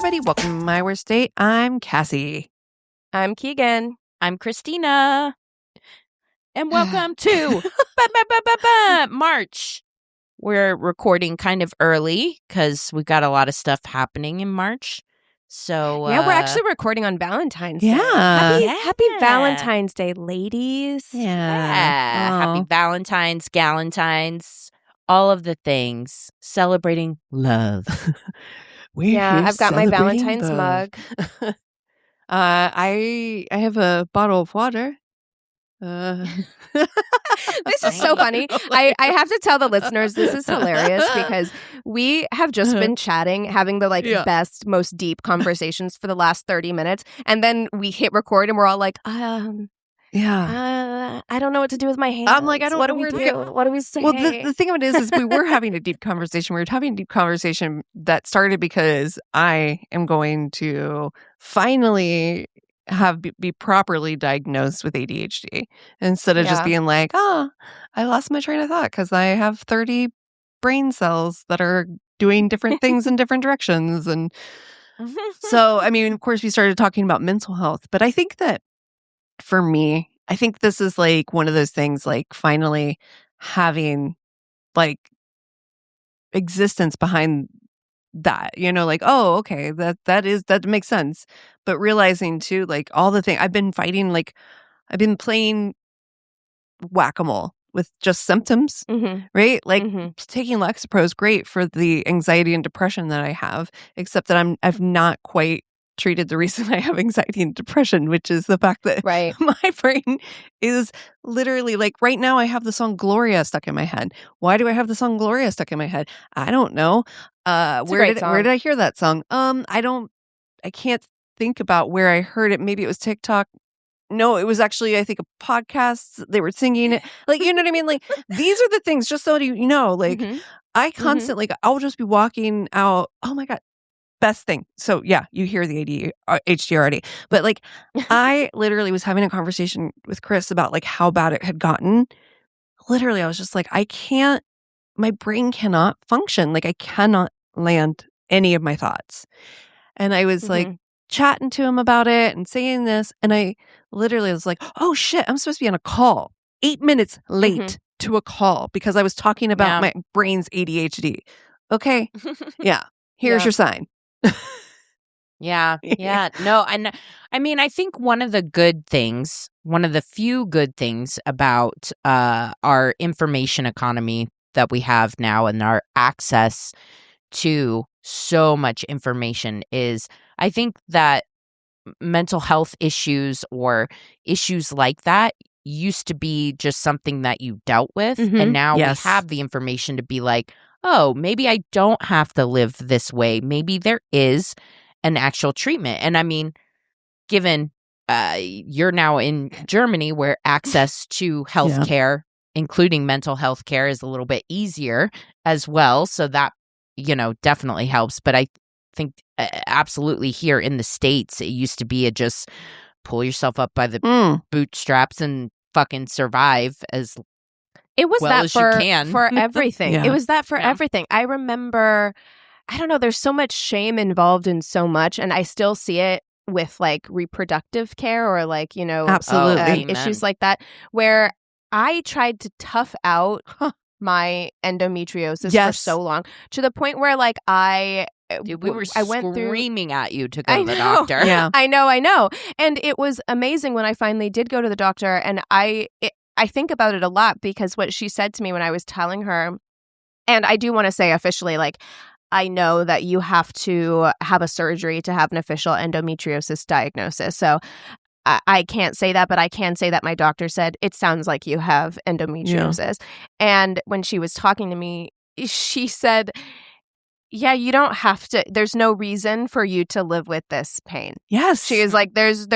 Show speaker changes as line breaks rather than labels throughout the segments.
everybody. Welcome to My Worst Date. I'm Cassie.
I'm Keegan.
I'm Christina. And welcome to March. We're recording kind of early because we got a lot of stuff happening in March. So
yeah, we're actually recording on Valentine's Day. Happy Valentine's Day, ladies.
Yeah. Happy Valentine's, Galentine's, all of the things. Celebrating love.
I've got my Valentine's mug.
I have a bottle of water.
This is so funny. I have to tell the listeners this is hilarious because we have just been chatting, having the best, most deep conversations for the last 30 minutes. And then we hit record and we're all like, I don't know what to do with my hands.
I'm like, I don't know
what do
where
we
to
do?
go.
What do we say?
Well, the thing of it is we were having a deep conversation. We were having a deep conversation that started because I am going to finally be properly diagnosed with ADHD instead of just being like, I lost my train of thought because I have 30 brain cells that are doing different things in different directions. And so, I mean, of course, we started talking about mental health, but I think that for me, I think this is like one of those things, like finally having like existence behind that, like, oh, okay, that makes sense. But realizing too, like all the things I've been fighting, like I've been playing whack-a-mole with just symptoms, right? Like taking Lexapro is great for the anxiety and depression that I have, except that I've not quite treated the reason I have anxiety and depression, which is the fact that my brain is literally like right now I have the song Gloria stuck in my head. Why do I have the song Gloria stuck in my head? I don't know. Where did I hear that song? I can't think about where I heard it. Maybe it was TikTok. No, it was actually, I think, a podcast. They were singing it. Like, you know what I mean? Like, these are the things, just so you know, like, I constantly, I'll just be walking out. Oh my God. Best thing. So yeah, you hear the ADHD already. But like, I literally was having a conversation with Chris about like how bad it had gotten. Literally, I was just like, my brain cannot function. Like I cannot land any of my thoughts. And I was like chatting to him about it and saying this. And I literally was like, oh shit, I'm supposed to be on a call 8 minutes late to a call because I was talking about my brain's ADHD. Okay. Yeah. Here's your sign.
Yeah. No, and I mean, I think one of the few good things about our information economy that we have now and our access to so much information is I think that mental health issues or issues like that used to be just something that you dealt with. And now we have the information to be like, oh, maybe I don't have to live this way. Maybe there is an actual treatment. And I mean, given you're now in Germany where access to healthcare, including mental health care, is a little bit easier as well. So that, definitely helps. But I think absolutely here in the States, it used to be a just pull yourself up by the bootstraps and fucking survive as
it was
well
that
as you can.
For everything. It was that for everything. I remember, I don't know, there's so much shame involved in so much, and I still see it with like reproductive care or like,
absolutely
issues like that, where I tried to tough out my endometriosis for so long to the point where like I went
screaming at you to go to the doctor.
Yeah.
I know. And it was amazing when I finally did go to the doctor, and I think about it a lot because what she said to me when I was telling her, and I do want to say officially, like, I know that you have to have a surgery to have an official endometriosis diagnosis. So I can't say that, but I can say that my doctor said, it sounds like you have endometriosis. Yeah. And when she was talking to me, she said, yeah, you don't have to, there's no reason for you to live with this pain.
Yes.
She is like, there's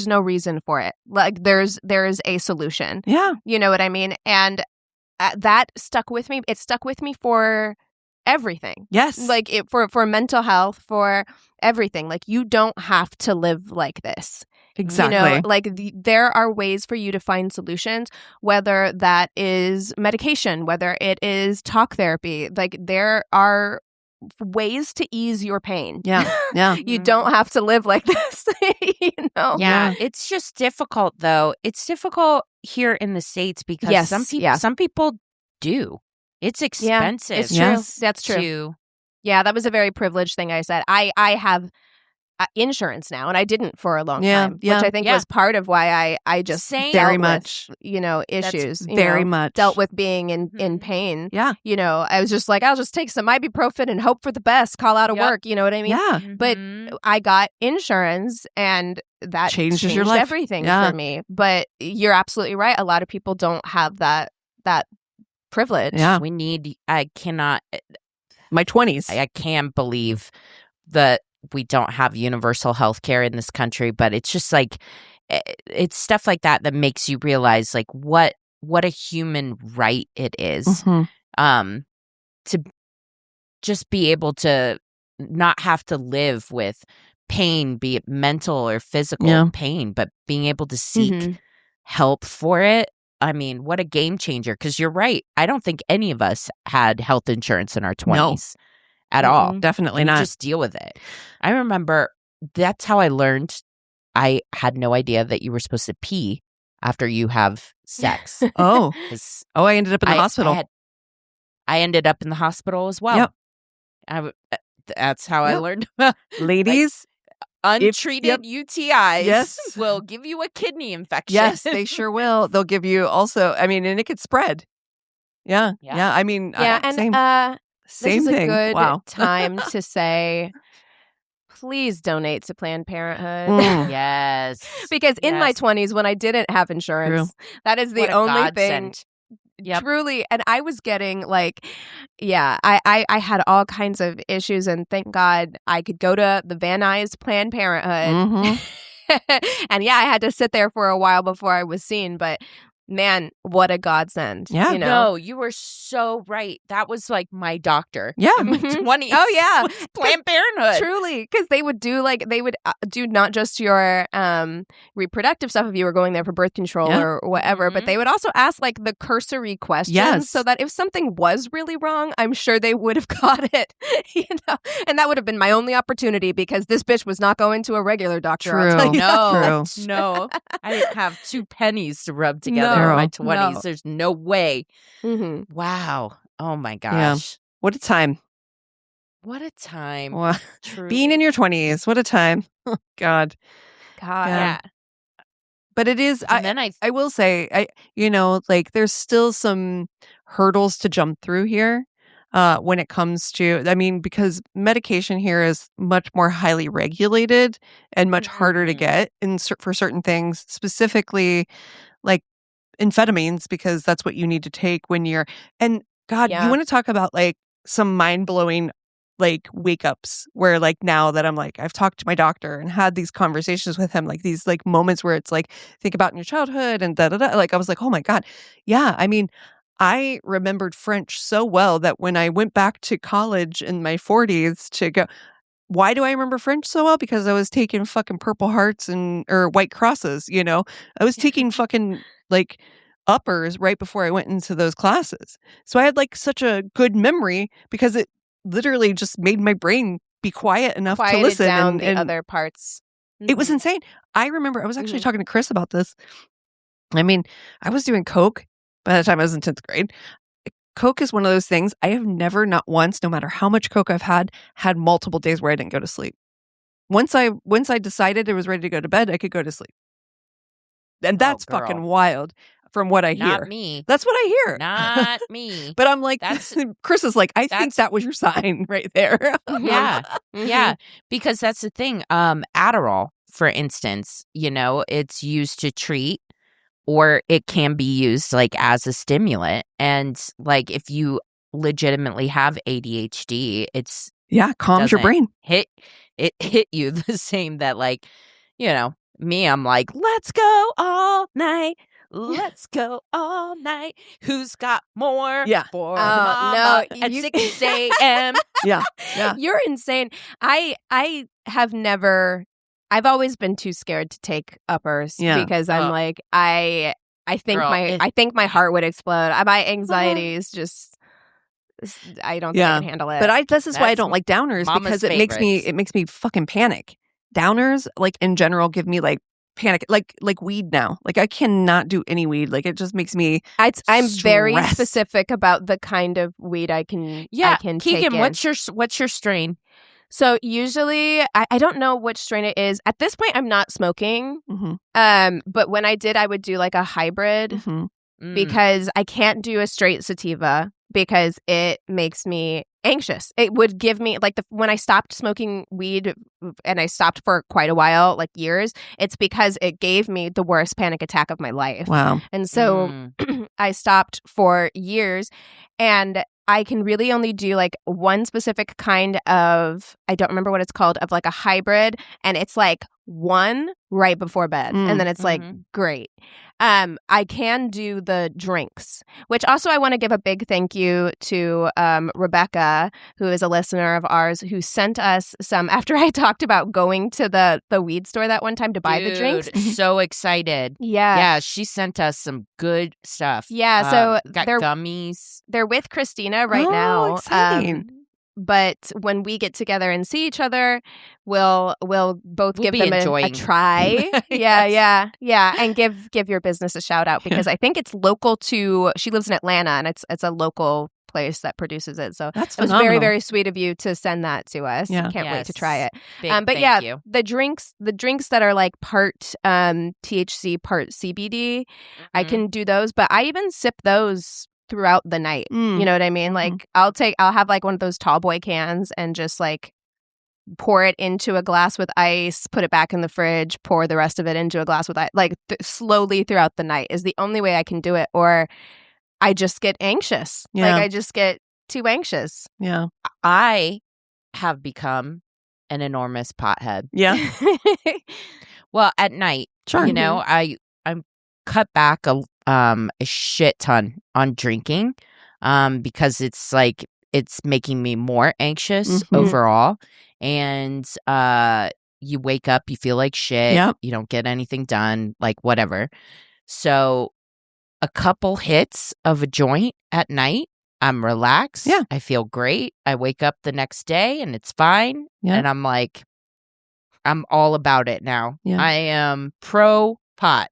no reason for it. Like there is a solution.
Yeah.
You know what I mean? And that stuck with me. It stuck with me for everything.
Yes.
Like for mental health, for everything. Like you don't have to live like this.
Exactly.
Like there are ways for you to find solutions, whether that is medication, whether it is talk therapy. Like there are ways to ease your pain.
Yeah. Yeah.
You don't have to live like this, you know?
Yeah. It's just difficult, though. It's difficult here in the States because some people do. It's expensive.
It's true.
Yes.
That's true. Yeah, that was a very privileged thing I said. I have insurance now, and I didn't for a long time, which I think was part of why I just
very much
with, you know, issues.
Very much
dealt with being in pain.
Yeah.
You know, I was just like, I'll just take some ibuprofen and hope for the best, call out of work. You know what I mean?
Yeah.
But I got insurance, and that changed
your life.
Everything for me. But you're absolutely right. A lot of people don't have that privilege.
Yeah.
I cannot.
My 20s.
I can't believe that we don't have universal health care in this country, but it's just like, it's stuff like that that makes you realize like what a human right it is to just be able to not have to live with pain, be it mental or physical pain, but being able to seek help for it. I mean, what a game changer. Because you're right. I don't think any of us had health insurance in our 20s at all.
Definitely not.
Just deal with it. I remember that's how I learned. I had no idea that you were supposed to pee after you have sex.
I ended up in the hospital.
I ended up in the hospital as well.
Yep.
That's how I learned.
Ladies,
untreated UTIs will give you a kidney infection.
Yes, they sure will. They'll give you also, I mean, and it could spread. Yeah. I mean, same
this is
thing.
A good time to say, please donate to Planned Parenthood.
Yes.
Because in my 20s, when I didn't have insurance, that is the only thing. Truly. And I was getting like, I had all kinds of issues, and thank God I could go to the Van Nuys Planned Parenthood. And I had to sit there for a while before I was seen, but man, what a godsend.
Yeah.
You know?
No, you were so right. That was like my doctor.
Yeah.
In my 20s.
Oh, yeah.
Planned Parenthood.
Truly. Because they would do do not just your reproductive stuff if you were going there for birth control or whatever, but they would also ask like the cursory questions so that if something was really wrong, I'm sure they would have caught it. You know? And that would have been my only opportunity, because this bitch was not going to a regular doctor.
True.
No. I didn't have 2 pennies to rub together in my 20s. There's no way. Wow. Oh my gosh.
Yeah. What a time.
What a time.
Well, being in your 20s. What a time. Oh, God.
Yeah.
But it is, I will say, there's still some hurdles to jump through here when it comes to, I mean, because medication here is much more highly regulated and much harder to get for certain things, specifically like amphetamines, because that's what you need to take when you're, and God, you want to talk about like some mind-blowing like wake ups where like now that I'm like, I've talked to my doctor and had these conversations with him, like these like moments where it's like, think about in your childhood and like I was like, oh my God. Yeah. I mean, I remembered French so well that when I went back to college in my 40s to go, why do I remember French so well? Because I was taking fucking Purple Hearts or White Crosses, you know? I was taking fucking like uppers right before I went into those classes. So I had like such a good memory because it literally just made my brain be quiet enough to listen.
Down the other parts.
It was insane. I remember I was actually talking to Chris about this. I mean, I was doing Coke by the time I was in 10th grade. Coke is one of those things I have never, not once, no matter how much Coke I've had multiple days where I didn't go to sleep. Once I decided I was ready to go to bed, I could go to sleep. And that's fucking wild from what I hear.
Not me.
That's what I hear.
Not me.
But I'm like, Chris is like, I think that was your sign right there.
Yeah. Because that's the thing. Adderall, for instance, it's used to treat, or it can be used like as a stimulant. And like if you legitimately have ADHD, it's
calms your brain.
Hit you the same that like, me, I'm like, let's go all night. Let's go all night. Who's got more?
Yeah.
For mama at 6 a.m.
Yeah.
You're insane. I've always been too scared to take uppers because I'm like, I think my heart would explode. My anxiety is just I don't think I can handle it.
But this is why I
That's
don't like downers,
Mama's
because
favorites.
it makes me fucking panic. Downers, like in general, give me like panic, like weed now. Like I cannot do any weed. Like it just makes me.
I'm very
stressed.
specific about the kind of weed I can.
Yeah,
I can
Keegan,
take in.
what's your strain?
So usually, I don't know which strain it is. At this point, I'm not smoking.
Mm-hmm.
But when I did, I would do like a hybrid
Mm-hmm.
because I can't do a straight sativa because it makes me anxious. It would give me like when I stopped smoking weed, and I stopped for quite a while, like years, it's because it gave me the worst panic attack of my life.
Wow.
And so I stopped for years, and I can really only do like one specific kind of, I don't remember what it's called, of like a hybrid, and it's like one right before bed, and then it's like great. I can do the drinks, which also I want to give a big thank you to Rebecca, who is a listener of ours, who sent us some after I talked about going to the weed store that one time to buy the drinks.
So excited.
Yeah,
she sent us some good stuff.
Yeah, so
got gummies.
They're with Christina right
Oh,
now.
exciting.
But when we get together and see each other, we'll both give them a try. Yeah, and give your business a shout out, because I think it's local to. She lives in Atlanta, and it's a local place that produces it. So
That's
it was
phenomenal.
very, very sweet of you to send that to us.
Yeah.
Can't wait to try it.
But
yeah,
you.
the drinks that are like part THC, part CBD, I can do those, but I even sip those throughout the night. You know what I mean? Like I'll have like one of those tall boy cans and just like pour it into a glass with ice, put it back in the fridge, pour the rest of it into a glass with ice, like slowly throughout the night is the only way I can do it, or I just get anxious.
Yeah.
Like I just get too anxious.
Yeah.
I have become an enormous pothead.
Yeah.
Well, at night,
Sure.
you know, I'm cut back a shit ton on drinking, because it's making me more anxious overall, and you wake up, you feel like shit.
Yep.
You don't get anything done, like whatever. So a couple hits of a joint at night, I'm relaxed.
Yeah.
I feel great. I wake up the next day and it's fine.
Yeah.
And I'm like, I'm all about it now.
Yeah.
I am pro pot.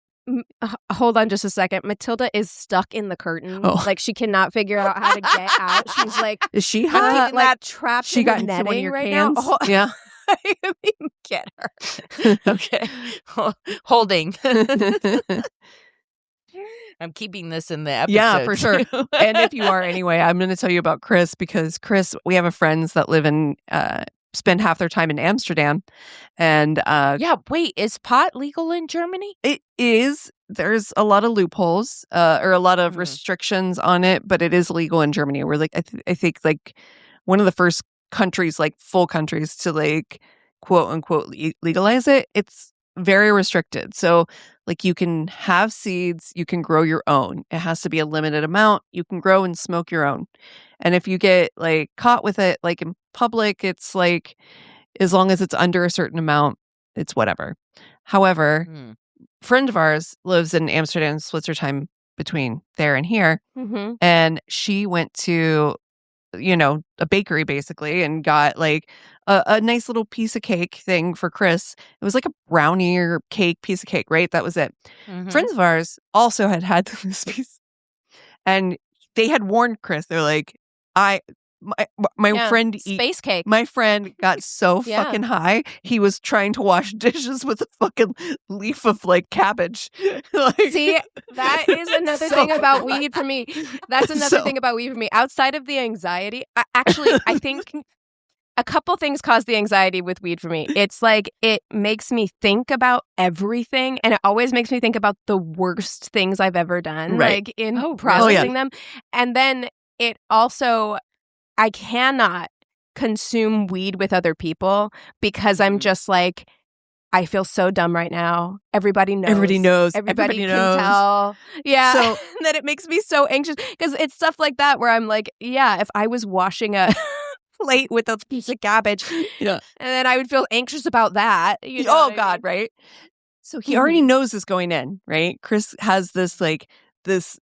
Hold on just a second. Matilda is stuck in the curtain.
Oh.
Like she cannot figure out how to get out. She's like,
Is she hot?
like trapped
She
in
got
the
into
netting
one of your
right
cans?
now.
Yeah.
I mean, get her.
Okay. Holding. I'm keeping this in the episode.
Yeah, for sure. And if you are anyway, I'm going to tell you about Chris, because Chris, we have friends that live in, spend half their time in Amsterdam. And
yeah, wait, is pot legal in Germany?
it is. There's a lot of loopholes or a lot of restrictions on it, but it is legal in Germany. We're like, I think like one of the first countries, like full countries, to like quote unquote legalize it. It's very restricted. So like you can have seeds, you can grow your own. It has to be a limited amount. You can grow and smoke your own. And if you get like caught with it, like in public, it's like, as long as it's under a certain amount, it's whatever. However, friend of ours lives in Amsterdam, splits her time between there and here. And she went to, you know, a bakery basically and got like a nice little piece of cake thing for Chris. It was like a brownie or cake piece of cake, right? That was it. Friends of ours also had this piece, and they had warned Chris. They're like, my friend
space cake.
My friend got so fucking high, he was trying to wash dishes with a fucking leaf of like cabbage. Like,
see, that is another thing about weed for me. That's another thing about weed for me. Outside of the anxiety, actually, I think a couple things cause the anxiety with weed for me. It's like it makes me think about everything, and it always makes me think about the worst things I've ever done, like in processing them. And then it also, I cannot consume weed with other people because I'm just like, I feel so dumb right now. Everybody knows.
Everybody knows.
Everybody can tell. Yeah. So that it makes me so anxious, because it's stuff like that where I'm like, yeah, if I was washing a plate with a piece of cabbage, and then I would feel anxious about that. You know
God, right? So he already knows this going in, right? Chris has this like this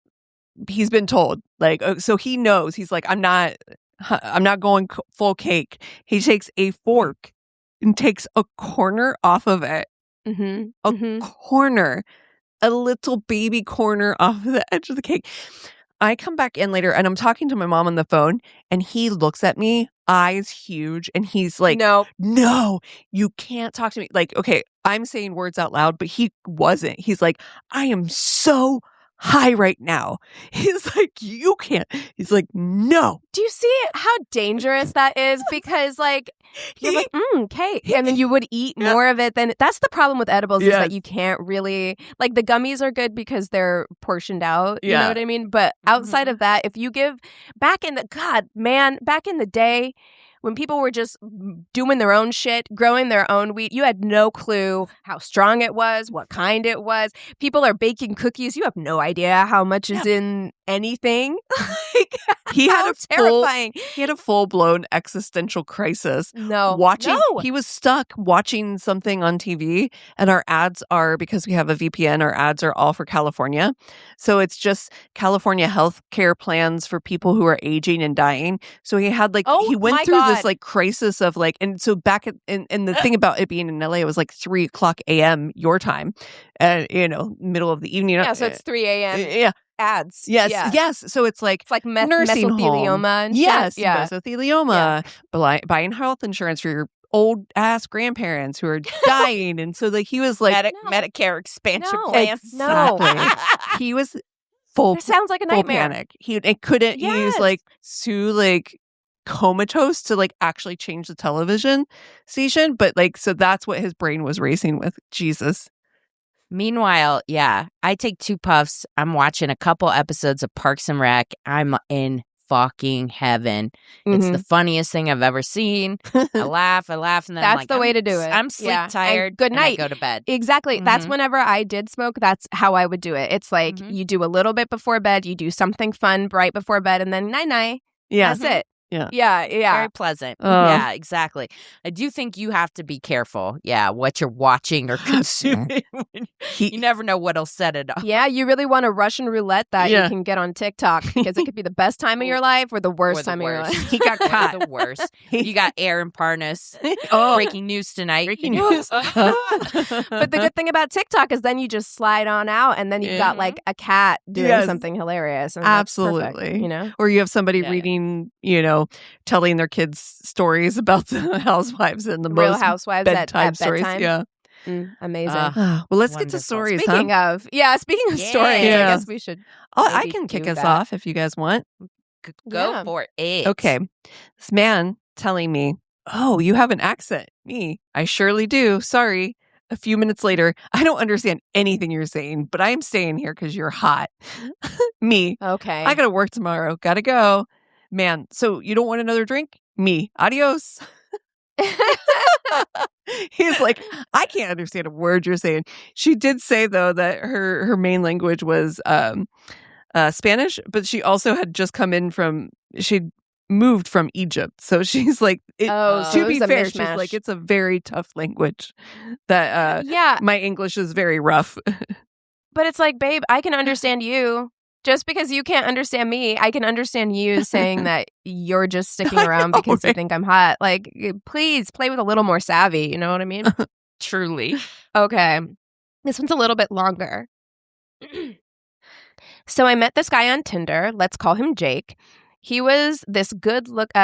he's been told, like, so he knows. He's like, I'm not going full cake. He takes a fork and takes a corner off of it. Corner, a little baby corner off of the edge of the cake. I come back in later and I'm talking to my mom on the phone and he looks at me, eyes huge, and he's like, no, you can't talk to me. Like, okay, I'm saying words out loud, but he wasn't. He's like, I am so high right now. He's like, you can't. He's like, no.
Do you see how dangerous that is? Because like, you're like, cake. And then you would eat more of it. Then that's the problem with edibles is that you can't really, like the gummies are good because they're portioned out. You know what I mean? But outside of that, if you give back in the day, when people were just doing their own shit, growing their own wheat, you had no clue how strong it was, what kind it was. People are baking cookies. You have no idea how much is in anything. Like,
he had a full-blown existential crisis. He was stuck watching something on TV, and our ads are, because we have a VPN, our ads are all for California. So it's just California health care plans for people who are aging and dying. So he had he went through this like crisis of like, and so back and the thing about it being in LA, it was like 3:00 a.m. your time, and middle of the evening.
Yeah, so it's 3 a.m.
Yeah.
Ads.
Yes. So it's like nursing
mesothelioma
home.
and
yes,
shit. Yeah.
Mesothelioma, buying health insurance for your old ass grandparents who are dying, and so like he was like
Medicare expansion
plans.
No,
he was full.
It sounds like a nightmare.
Panic. He couldn't use like too like comatose to like actually change the television station, but like so that's what his brain was racing with. Jesus.
Meanwhile, I take 2 puffs. I'm watching a couple episodes of Parks and Rec. I'm in fucking heaven. It's the funniest thing I've ever seen. I laugh, and then
that's
I'm like,
the way to do it.
I'm sleep tired.
And good night.
I go to bed.
Exactly. That's whenever I did smoke. That's how I would do it. It's like you do a little bit before bed. You do something fun right before bed, and then night.
Yeah,
that's it.
Yeah.
Very pleasant. Yeah, exactly. I do think you have to be careful. Yeah, what you're watching or consuming. You never know what'll set it off.
Yeah, you really want a Russian roulette that you can get on TikTok because it could be the best time of your life or the worst time of your life.
He got caught. The worst. You got Aaron Parnas. Breaking news tonight.
Breaking news.
But the good thing about TikTok is then you just slide on out and then you've got like a cat doing something hilarious. And
absolutely.
Perfect,
or you have somebody reading, telling their kids stories about the housewives and the
Real
most
Housewives
bedtime
at
stories.
bedtime. Amazing.
Well, let's get to stories.
Speaking of stories, I guess we should.
I can kick us off if you guys want.
Go for it.
Okay. This man telling me, "Oh, you have an accent." Me, I surely do. Sorry. A few minutes later, I don't understand anything you're saying, but I'm staying here because you're hot. Me.
Okay.
I gotta work tomorrow. Gotta go. Man, so you don't want another drink? Me. Adios. He's like, I can't understand a word you're saying. She did say, though, that her main language was Spanish, but she also had just come in she'd moved from Egypt. So she's like, to be fair, she's like, it's a very tough language that my English is very rough.
But it's like, babe, I can understand you. Just because you can't understand me, I can understand you saying that you're just sticking around because you think I'm hot. Like, please play with a little more savvy. You know what I mean?
Truly.
Okay. This one's a little bit longer. So I met this guy on Tinder. Let's call him Jake. He was this good-looking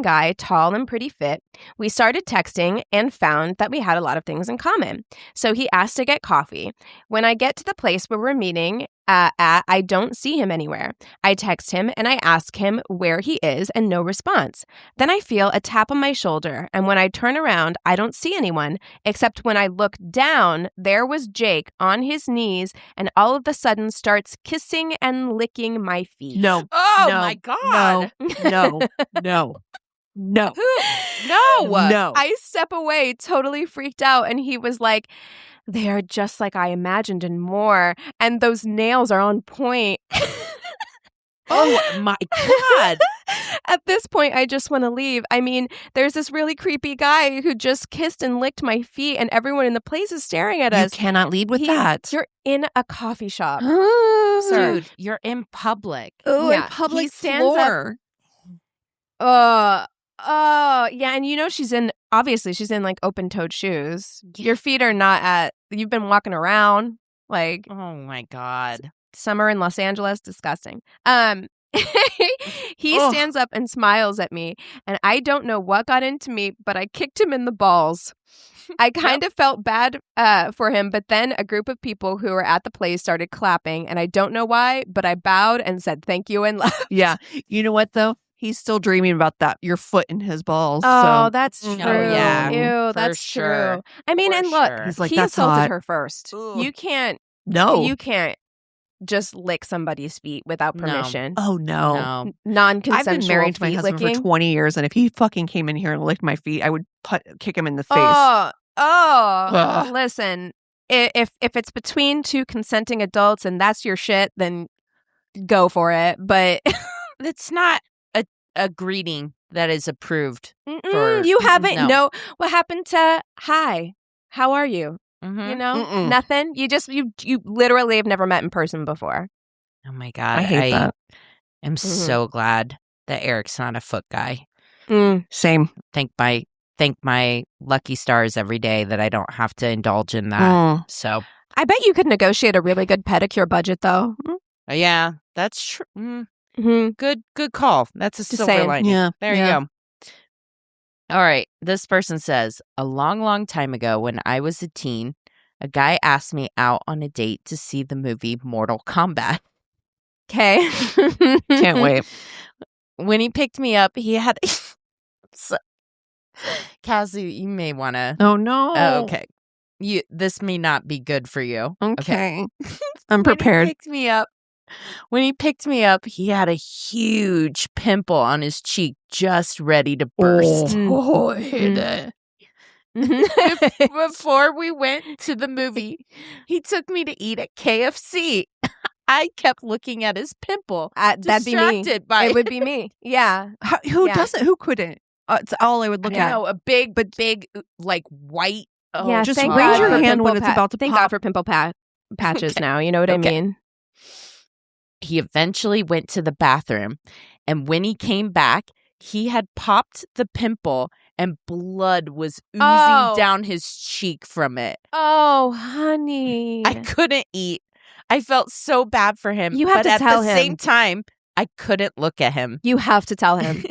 guy, tall and pretty fit. We started texting and found that we had a lot of things in common. So he asked to get coffee. When I get to the place where we're meeting I don't see him anywhere. I text him and I ask him where he is and no response. Then I feel a tap on my shoulder, and when I turn around, I don't see anyone, except when I look down, there was Jake on his knees and all of a sudden starts kissing and licking my feet.
No.
Oh, my God.
No. No.
I step away, totally freaked out, and he was like, "They are just like I imagined and more, and those nails are on point."
Oh my God.
At this point, I just want to leave. I mean, there's this really creepy guy who just kissed and licked my feet, and everyone in the place is staring at us.
You cannot lead with that.
You're in a coffee shop. Sir.
Dude, you're in public.
Oh,
Yeah,
a public
he stands up.
floor.
Yeah, and she's in like open-toed shoes. Your feet are not you've been walking around like
Oh my God.
summer in Los Angeles, disgusting. He
Ugh.
stands up and smiles at me, and I don't know what got into me, but I kicked him in the balls. I kind of felt bad for him, but then a group of people who were at the place started clapping, and I don't know why, but I bowed and said thank you and left.
Yeah. You know what, though? He's still dreaming about that, your foot in his balls.
Oh,
so.
that's true.
yeah,
Ew,
for
that's
sure.
true. I mean,
For
and look,
sure.
He's like,
he
"That's
assaulted
hot."
her first.
Ugh.
You can't just lick somebody's feet without
No.
permission.
Oh, no.
No.
Non-consensual
I've been married to my
feet
husband
licking.
for 20 years, and if he fucking came in here and licked my feet, I would kick him in the face.
Oh, listen. If it's between two consenting adults and that's your shit, then go for it. But
It's not a greeting that is approved.
you haven't.
no.
No. What happened to hi? How are you?
Mhm.
You know,
Mm-mm.
nothing. You literally have never met in person before.
Oh my God.
I hate that.
am so glad that Eric's not a foot guy.
Same.
Thank my lucky stars every day that I don't have to indulge in that.
Mm.
So
I bet you could negotiate a really good pedicure budget, though.
yeah, that's true.
Mm-hmm.
Good call. That's a
Just
silver
saying.
lining.
Yeah.
There
Yeah.
you go. All right. This person says, a long time ago when I was a teen, a guy asked me out on a date to see the movie Mortal Kombat.
Okay.
Can't wait.
When he picked me up, he had... Cassie, you may want to...
Oh, no.
Oh, okay. This may not be good for you.
Okay. I'm prepared.
When he picked me up, he had a huge pimple on his cheek just ready to burst.
Oh, I hate it.
Before we went to the movie, he took me to eat at KFC. I kept looking at his pimple,
That'd be me.
distracted by
It would be me. Yeah.
Who
Yeah.
doesn't? Who couldn't? It's all I would look at.
a big, like white. Oh,
Yeah,
just
thank
raise
God
your
for
hand when
pimple
it's about to
Thank
pop.
God for pimple patches now. You know what I
Okay.
mean?
He eventually went to the bathroom, and when he came back, he had popped the pimple and blood was oozing down his cheek from it.
Oh, honey.
I couldn't eat. I felt so bad for him.
You have
but
to
at
tell
the
him.
same time, I couldn't look at him.
You have to tell him.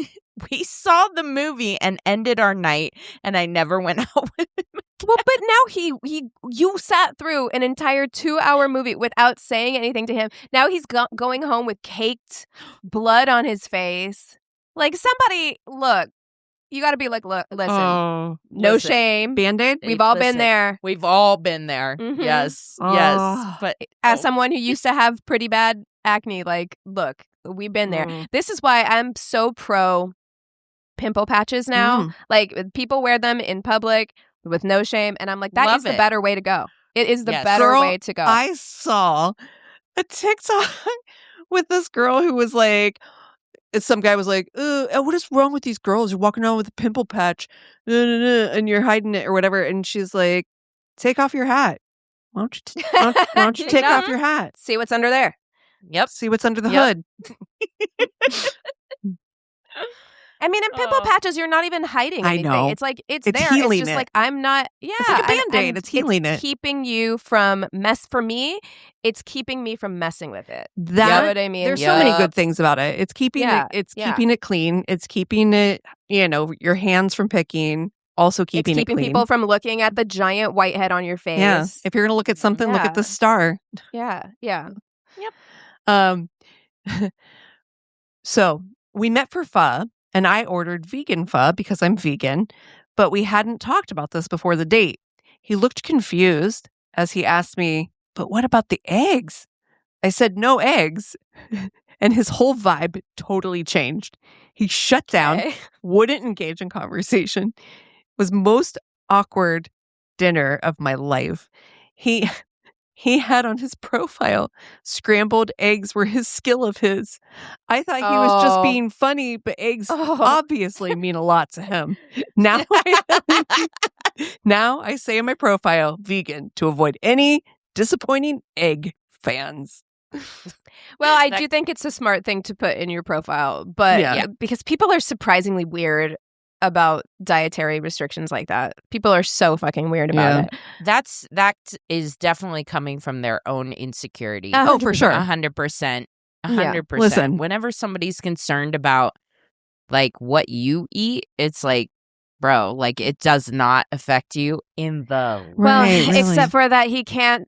We saw the movie and ended our night, and I never went out with him.
Well, but now you sat through an entire 2-hour movie without saying anything to him. Now he's going home with caked blood on his face. Like, somebody, look, you got to be like, look, listen,
Oh,
no
listen.
shame.
Band-Aid?
We've all
Listen,
been there.
We've all been there.
Mhm.
Yes.
Oh.
Yes. But
As someone who used to have pretty bad acne, like, look, we've been there.
Mm.
This is why I'm so pro pimple patches now. Like, people wear them in public with no shame, and I'm like, that
Love
is the
it.
better way to go. It is the
Yes.
better
Girl,
way to go.
I saw a TikTok with this girl who was like, some guy was like, what is wrong with these girls? You're walking around with a pimple patch and you're hiding it or whatever. And she's like, take off your hat. Why don't you take off your hat?
See what's under there.
Yep.
See what's under the
Yep.
hood.
I mean, in pimple patches, you're not even hiding
I
anything.
know.
It's like it's
It's
there.
healing
It's just
it.
like I'm not. Yeah,
It's like a
and-
Band-Aid.
and
It's healing it.
keeping you from mess. For me, it's keeping me from messing with it. You know
That
what I mean?
there's so many
Yup.
good things about it. It's keeping
Yeah,
it. It's
yeah.
keeping it clean. It's keeping it. Your hands from picking. Also keeping
it's
it
keeping
clean.
people from looking at the giant white head on your face.
Yeah. If you're gonna look at something, look at the
Yeah.
star.
yeah.
Um. So we met for pho, and I ordered vegan pho because I'm vegan, but we hadn't talked about this before the date. He looked confused as he asked me, "But what about the eggs?" I said, "No eggs." And his whole vibe totally changed. He shut down,
Okay.
wouldn't engage in conversation. Was most awkward dinner of my life. He had on his profile, scrambled eggs were his skill of his. I thought he was just
Oh.
being funny, but eggs
Oh.
obviously mean a lot to him. Now now I say in my profile, vegan, to avoid any disappointing egg fans.
Well, I do think it's a smart thing to put in your profile, but because people are surprisingly weird about dietary restrictions like that. People are so fucking weird about it.
That is definitely coming from their own insecurity.
Oh, for sure.
100%. 100%.
Listen.
Whenever somebody's concerned about like what you eat, it's like, bro, like it does not affect you in the
except for that he can't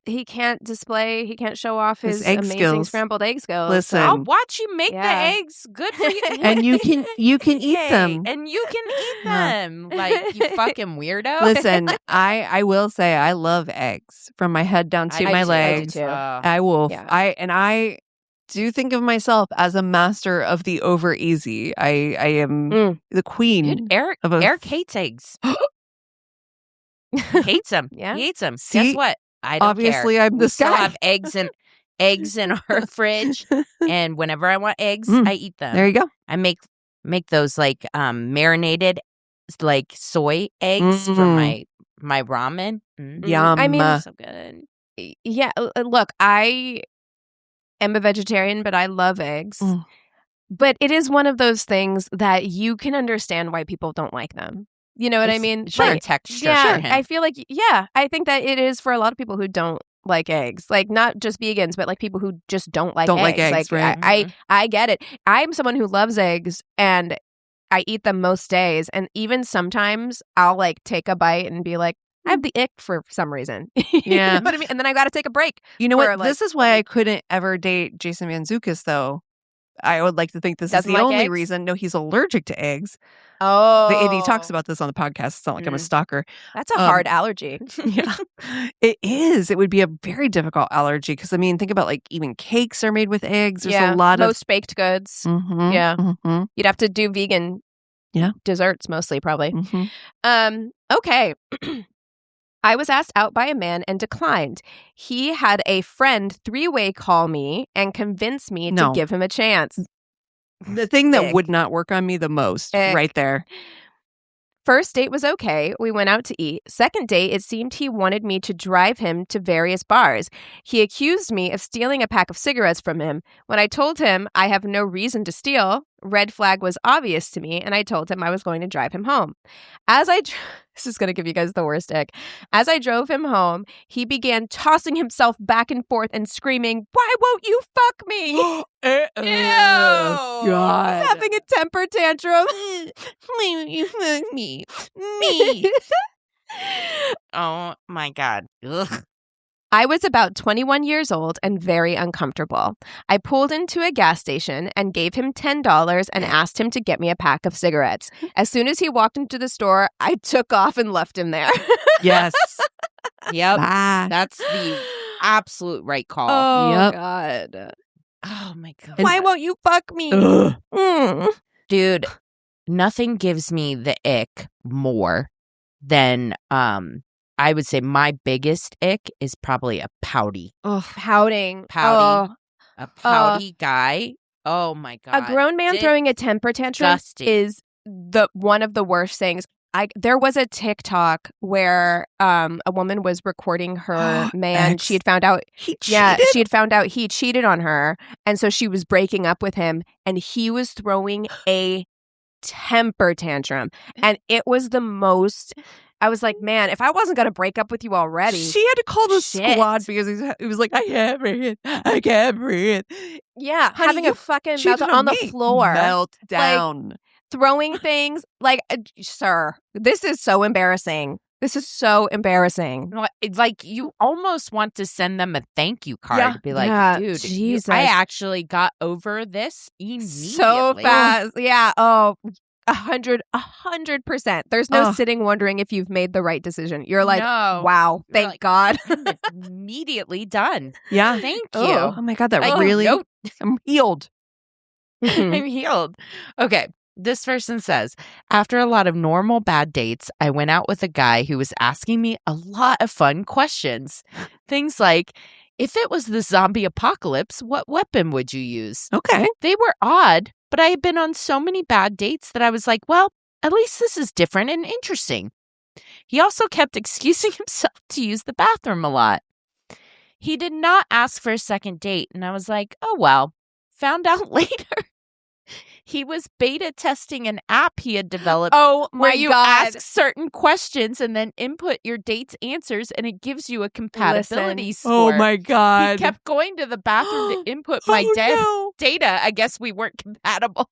show off his amazing
skills.
Scrambled egg skills.
Listen,
I'll watch you make the eggs. Good for you.
And you can eat them.
And you can eat them. Like, you fucking weirdo.
Listen, I will say I love eggs from my head down to my legs. I will. I do think of myself as a master of the over easy. I am the queen.
Dude, Eric hates eggs. He hates them. He hates them.
See,
guess what? I don't
obviously
care.
I'm this
we
guy.
Still have eggs in our fridge, and whenever I want eggs, I eat them.
There you go.
I make those like marinated like soy eggs for my ramen.
Yum.
I mean,
so good.
Yeah, look, I am a vegetarian, but I love eggs. But it is one of those things that you can understand why people don't like them. You know what I mean?
Sure,
like,
texture.
Yeah,
sure.
I feel like, I think that it is for a lot of people who don't like eggs. Like, not just vegans, but like people who just don't like eggs.
Right?
I get it. I'm someone who loves eggs, and I eat them most days. And even sometimes I'll like take a bite and be like, I have the ick for some reason. You know what I mean? And then I got to take a break.
You know what? This is why I couldn't ever date Jason Mantzoukas, though. I would like to think this is the only reason. No, he's allergic to eggs.
Oh.
And he talks about this on the podcast. It's not like I'm a stalker.
That's a hard allergy.
Yeah, it is. It would be a very difficult allergy because, I mean, think about like even cakes are made with eggs. There's a lot of...
Most baked goods. You'd have to do vegan desserts mostly, probably. Okay. I was asked out by a man and declined. He had a friend three-way call me and convince me to give him a chance.
The thing that would not work on me the most, right there.
First date was okay. We went out to eat. Second date, it seemed he wanted me to drive him to various bars. He accused me of stealing a pack of cigarettes from him. When I told him I have no reason to steal, red flag was obvious to me, and I told him I was going to drive him home. This is going to give you guys the worst ick. As I drove him home, he began tossing himself back and forth and screaming, "Why won't you fuck me?" Ew!
God.
He's having a temper tantrum.
Why won't you fuck me? Me. Oh my God. Ugh.
I was about 21 years old and very uncomfortable. I pulled into a gas station and gave him $10 and asked him to get me a pack of cigarettes. As soon as he walked into the store, I took off and left him there.
Yes.
Yep. That's the absolute right call.
Oh, God.
Oh, my God.
Why won't you fuck me?
Dude, nothing gives me the ick more than I would say my biggest ick is probably a pouty.
Oh, pouting.
A pouty guy. Oh my God.
A grown man throwing a temper tantrum is one of the worst things. There was a TikTok where a woman was recording her man. She had found out she had found out he cheated on her, and so she was breaking up with him, and he was throwing a temper tantrum, and it was the most. I was like, man, if I wasn't going to break up with you already.
She had to call the squad because he was like, I can't breathe.
Yeah, honey, having a fucking meltdown on the floor.
Meltdown.
Like, throwing things. Like, sir, this is so embarrassing. This is so embarrassing.
Like, you almost want to send them a thank you card. To be like, dude,
Jesus.
I actually got over this immediately.
So fast. Yeah. Oh, 100%. There's no sitting wondering if you've made the right decision. You're like, wow, thank God.
Immediately done.
Yeah.
Thank you.
Oh my God, that really, I'm healed.
I'm healed. Okay. This person says, after a lot of normal bad dates, I went out with a guy who was asking me a lot of fun questions. Things like, if it was the zombie apocalypse, what weapon would you use?
Okay.
They were odd, but I had been on so many bad dates that I was like, well, at least this is different and interesting. He also kept excusing himself to use the bathroom a lot. He did not ask for a second date. And I was like, oh, well, found out later. He was beta testing an app he had developed
Oh
where
my
you
God.
ask certain questions and then input your date's answers and it gives you a compatibility score.
Oh my God.
He kept going to the bathroom to input my data. I guess we weren't compatible.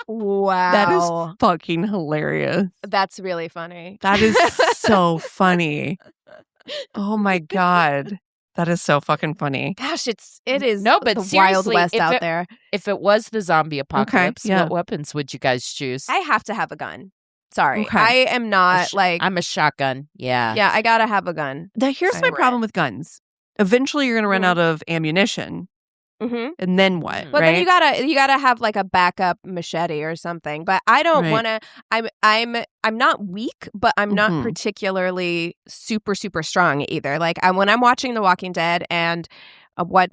Wow.
That is fucking hilarious.
That's really funny.
That is so funny. Oh my God. That is so fucking funny.
Gosh, it is
No, but
the
seriously,
Wild West
if
out
it-
there.
If it was the zombie apocalypse,
yeah.
what weapons would you guys choose?
I have to have a gun. Sorry.
Okay.
I am not
I'm a shotgun. Yeah.
yeah, I gotta have a gun.
Now, here's my
Right.
problem with guns. Eventually, you're going to run
Mhm.
out of ammunition.
Mm-hmm.
And then what?
But
right?
then you gotta have like a backup machete or something. But I don't
Right.
want to. I'm not weak, but I'm not
Mhm.
particularly super strong either. Like when I'm watching The Walking Dead and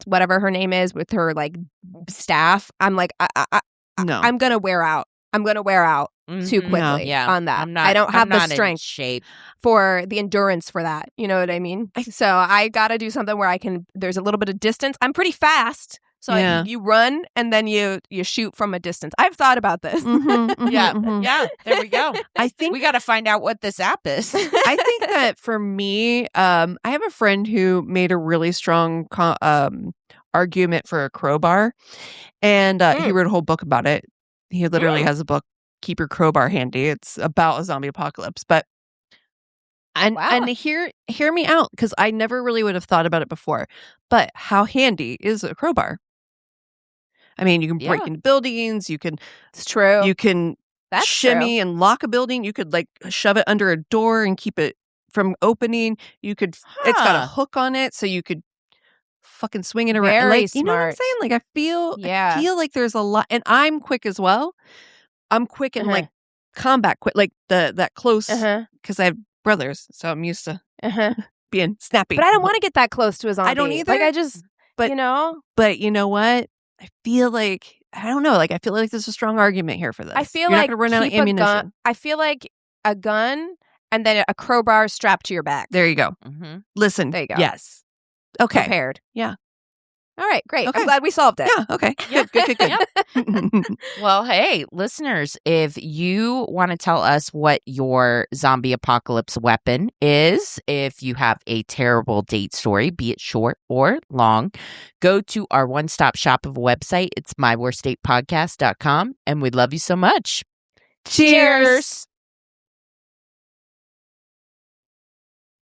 whatever her name is with her like staff, I'm like
No.
I'm gonna wear out. I'm gonna wear out too
Mhm.
quickly
Yeah.
on that.
I'm not,
I don't have
I'm
the
not in
strength
shape.
for the endurance for that. You know what I mean? So I gotta do something where there's a little bit of distance. I'm pretty fast. So
Yeah.
you run and then you shoot from a distance. I've thought about this.
Mhm, mhm,
Yeah.
mhm.
Yeah. There we go.
I think
We got to find out what this app is.
I think that for me, I have a friend who made a really strong argument for a crowbar, and he wrote a whole book about it. He literally has a book, "Keep Your Crowbar Handy." It's about a zombie apocalypse, but and hear me out, because I never really would have thought about it before. But how handy is a crowbar? I mean, you can break into buildings. You can.
It's true.
You can
That's
shimmy
true.
and lock a building. You could like shove it under a door and keep it from opening. You could. It's got a hook on it, so you could fucking swing it around.
Very
Like, you know what I'm
smart.
saying? Like I feel
Yeah.
like there's a lot, and I'm quick as well. I'm quick and like combat quick, like that close, because I have brothers, so I'm used to being snappy.
But I don't want to get that close to a zombie.
I don't either.
Like I just,
But-
you know,
But you know what? I feel like I don't know. Like I feel like there's a strong argument here for this.
I feel
You're
like
not gonna run out of
keep a
ammunition.
gun. I feel like a gun and then a crowbar strapped to your back.
There you go.
Mhm.
Listen.
There you go.
Yes. Okay.
Prepared.
Yeah.
All right. Great.
Okay.
I'm glad we solved it.
Yeah. Okay. Good.
Well, hey, listeners, if you want to tell us what your zombie apocalypse weapon is, if you have a terrible date story, be it short or long, go to our one-stop shop of a website. It's myworstdatepodcast.com, and we love you so much.
Cheers.